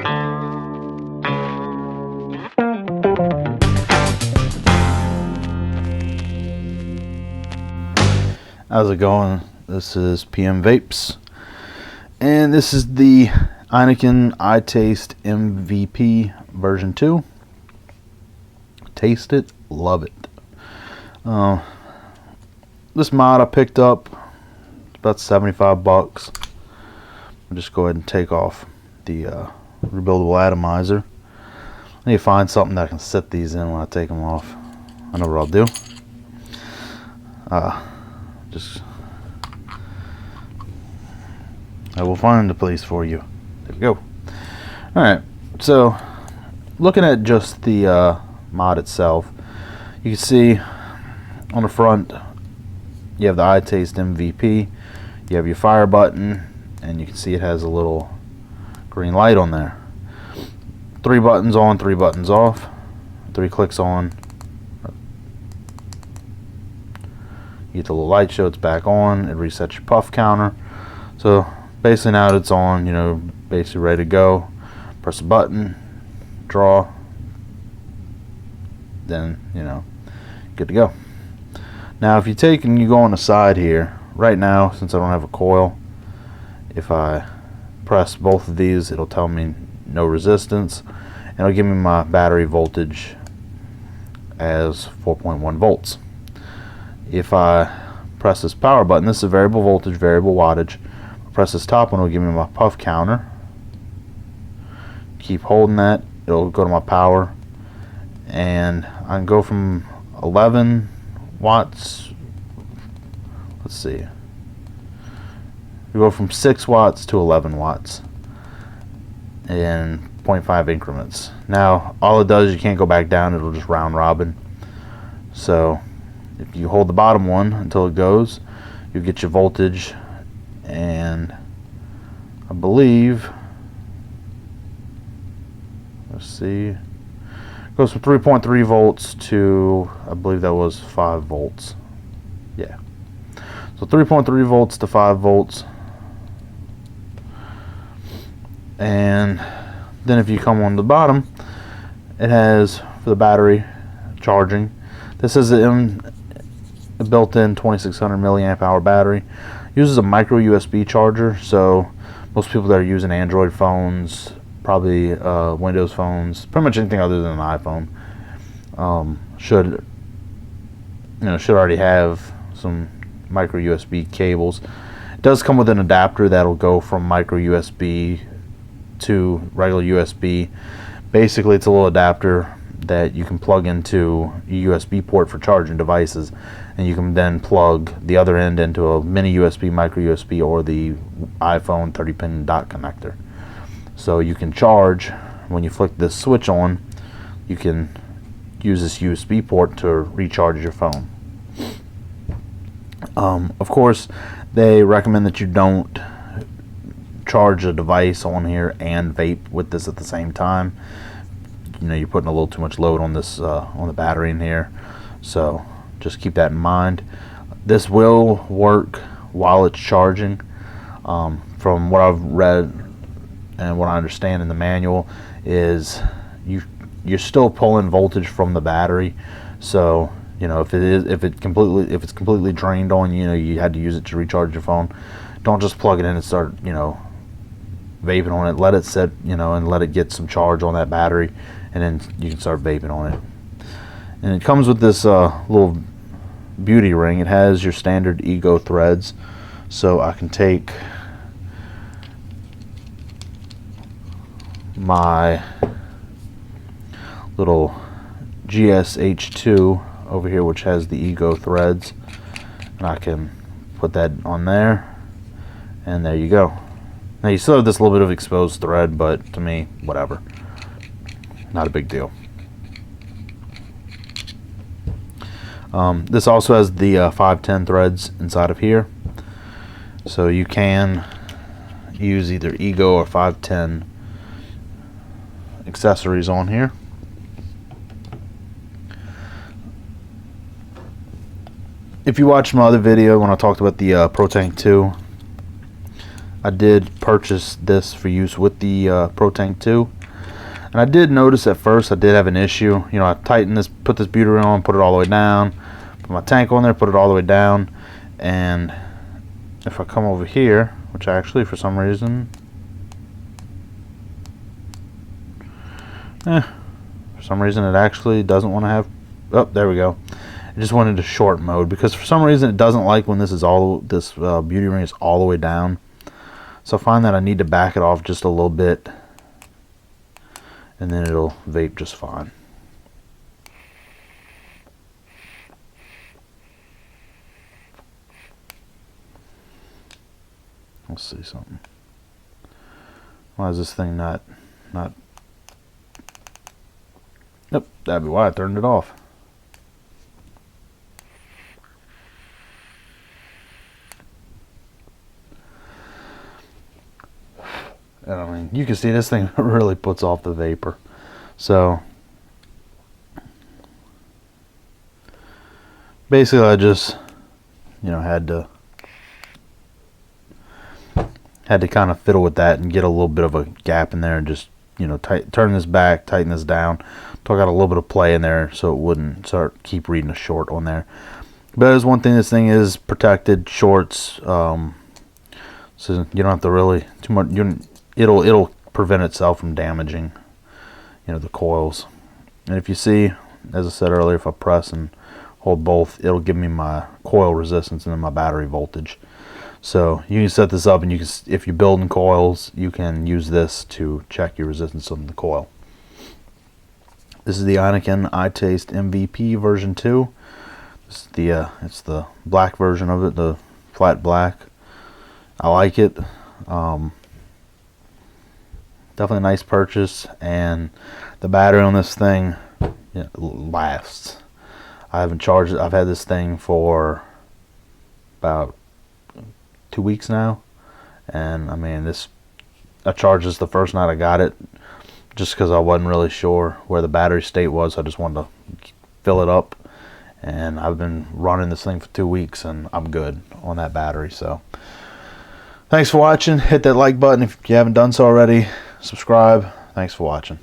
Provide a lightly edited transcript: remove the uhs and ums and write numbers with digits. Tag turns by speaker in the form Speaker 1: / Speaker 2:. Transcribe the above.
Speaker 1: How's it going? This is PM Vapes, and this is the Innokin iTaste MVP version 2. Taste it, love it. This mod I picked up, it's about 75 bucks. I'll just go ahead and take off the rebuildable atomizer. I need to find something that I can set these in when I take them off. I know what I'll do. I will find a place for you. There we go. Alright, so looking at just the mod itself, you can see on the front you have the iTaste MVP, you have your fire button, and you can see it has a little green light on there. 3 buttons on, 3 buttons off, 3 clicks on. You get the little light show, it's back on, it resets your puff counter. So basically now that it's on, you know, basically ready to go. Press a button, draw, then, you know, good to go. Now if you take and you go on the side here, right now, since I don't have a coil, if I press both of these, it'll tell me no resistance, and it'll give me my battery voltage as 4.1 volts. If I press this power button, this is a variable voltage, variable wattage. Press this top one, it'll give me my puff counter. Keep holding that, it'll go to my power, and I can go from 11 watts. Let's see. We go from 6 watts to 11 watts in 0.5 increments. Now, all it does, you can't go back down, it'll just round robin. So if you hold the bottom one until it goes, you get your voltage, and I believe, let's see, it goes from 3.3 volts to, I believe that was 5 volts. Yeah. So 3.3 volts to 5 volts. And then if you come on the bottom, it has for the battery charging. This is a built-in 2600 milliamp hour battery. Uses a micro USB charger, so most people that are using Android phones, probably Windows phones, pretty much anything other than an iPhone, should already have some micro USB cables. It does come with an adapter that'll go from micro USB to regular USB. Basically, it's a little adapter that you can plug into a USB port for charging devices, and you can then plug the other end into a mini USB, micro USB, or the iPhone 30-pin dot connector. So you can charge when you flick this switch on. You can use this USB port to recharge your phone. Of course, they recommend that you don't charge a device on here and vape with this at the same time. You know, you're putting a little too much load on this on the battery in here, so just keep that in mind. This will work while it's charging. From what I've read and what I understand in the manual is you're still pulling voltage from the battery. So you know, if it's completely drained on, you know, you had to use it to recharge your phone, don't just plug it in and start, you know, vaping on it. Let it sit, you know, and let it get some charge on that battery, and then you can start vaping on it. And it comes with this little beauty ring. It has your standard Ego threads, so I can take my little GSH2 over here, which has the Ego threads, and I can put that on there, and there you go. Now you still have this little bit of exposed thread, but to me, whatever, not a big deal. This also has the 510 threads inside of here, so you can use either Ego or 510 accessories on here. If you watched my other video when I talked about the Pro Tank 2, I did purchase this for use with the Pro Tank 2. And I did notice at first I did have an issue. You know, I tightened this, put this butyrate on, put it all the way down, put my tank on there, put it all the way down, and if I come over here, which actually for some reason, for some reason it actually doesn't want to have, oh, there we go. I just wanted to short mode because for some reason it doesn't like when this is all, this beauty ring is all the way down. So I find that I need to back it off just a little bit, and then it'll vape just fine. Let's see something. Why is this thing not? Nope, that'd be why I turned it off. And I mean, you can see this thing really puts off the vapor. So basically I just, you know, had to kind of fiddle with that and get a little bit of a gap in there and just, you know, turn this back, tighten this down. So I got a little bit of play in there so it wouldn't keep reading a short on there. But there's one thing, this thing is protected shorts, so you don't have to really too much. It'll prevent itself from damaging, you know, the coils. And if you see, as I said earlier, if I press and hold both, it'll give me my coil resistance and then my battery voltage. So you can set this up, and you can, if you're building coils, you can use this to check your resistance on the coil. This is the Innokin iTaste MVP version 2. This is the it's the black version of it, the flat black. I like it. Definitely a nice purchase, and the battery on this thing, yeah, lasts. I haven't charged it. I've had this thing for about 2 weeks now, and I mean, I charged this the first night I got it just because I wasn't really sure where the battery state was. I just wanted to fill it up, and I've been running this thing for 2 weeks and I'm good on that battery. So thanks for watching. Hit that like button if you haven't done so already. Subscribe. Thanks for watching.